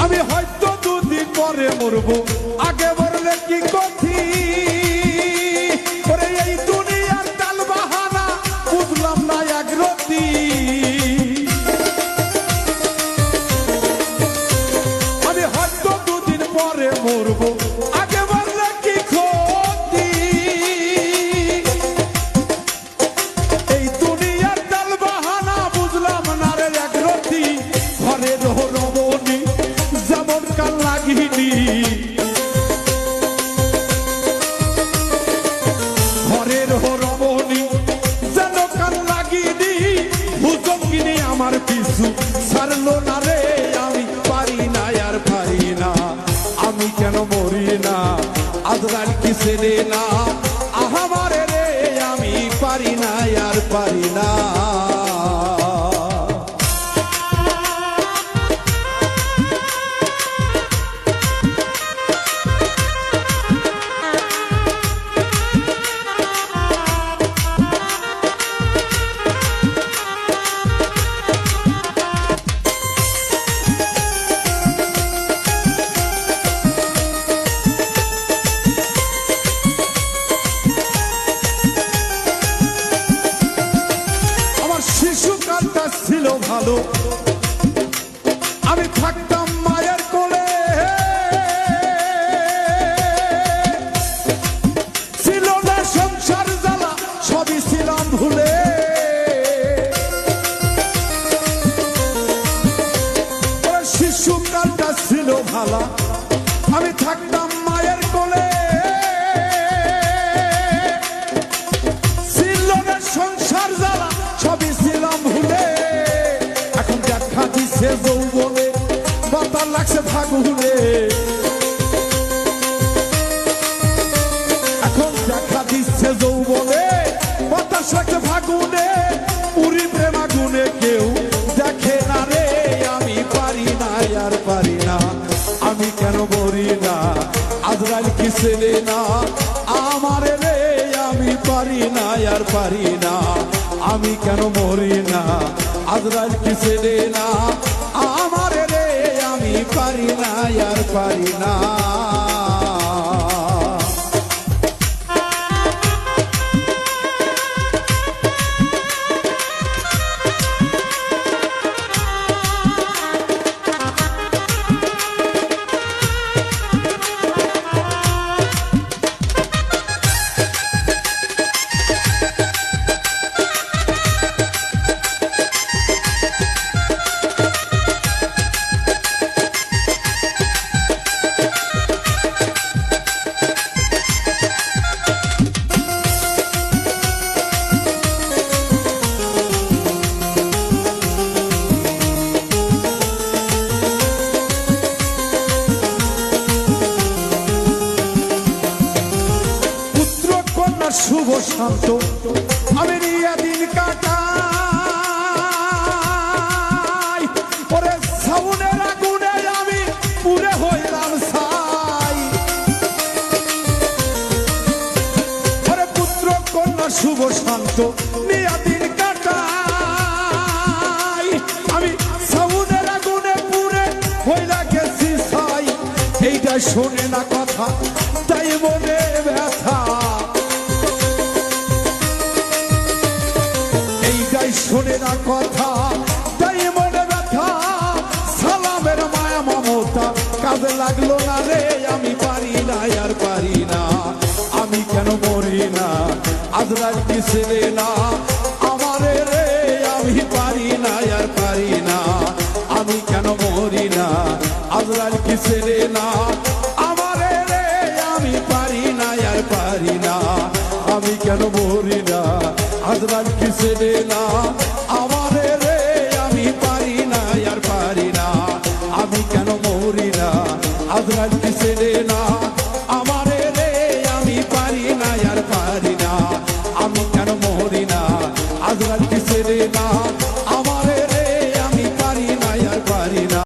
আমি হয়তো দুদিন পরে মরবো, আগে মরলে কি কথি। ওরে এই দুনিয়ার টাল বাহানা বুঝলাম না এক রতি। আমি হয়তো দুদিন পরে মরবো, আগে মরলে কি ক্ষতি। এই দুনিয়ার টাল বাহানা বুঝলাম না রে এক রতি। ঘরে রমণী যেমন কাল লাগিনি, ঘরের রমণী যেন কাল লাগিনি। ভুজঙ্গিনী আমার পিছু ছাড়লো না রে, আমি পারি না আর পারি না। আমি কেন মরি না, আজরাইল কি চেনে না আমারে রে। আমি পারি না আর পারি না। শিশুকালটা ছিল ভালো, আমি থাকতাম মায়ের কোলে। ছিল না সংসার জ্বালা, সবই ছিলাম ভুলে। শিশুকালটা ছিল ভালো, আমি থাকতাম মায়ের কোলে। ছিল না সংসার জ্বালা, সবই ছিলাম ভুলে। এখন দেখা দিচ্ছে যৌবনে, বাতার লাগছে ফাগুনে। এখন দেখা দিচ্ছে যৌবনে, বাতাস লাগছে ফাগুনে। উড়ি প্রেম আগুনে কেউ দেখে না রে। আমি পারি না আর পারি না। আমি কেন মরি না, আজরাইল কি চেনে না আমারে রে। আমি পারি না আর পারি না। আমি কেন মরি না, আজরাইল কি চেনে না আমারে রে। আমি পারি না আর পারি না। শুভ শান্ত আমি নিয়ে দিন কাটাই। ওরে সাউনের আগুনে আমি পুরে হইলাম ছাই। ওরে পুত্র কন্যা শুভ শান্ত নিয়ে দিন কাটাই। আমি সাউনের আগুনে পুরে হইলা গেছি ছাই। এইটা শোনে না কথা, তাই মনে ব্যথা। শোনে না কথা, তাই মনে ব্যথা। সালামের মায়া মমতা কাজে লাগলো না রে। আমি পারি না আর পারি না। আমি কেন মরি না, আজরাইল কি চেনে না আমারে রে। আমি পারি না আর পারি না। আমি কেন মরি না, আজরাইল কি চেনে না আমারে রে। আমি পারি না আর পারি না। আমি কেন মরি না, আজরাইল কি চেনে না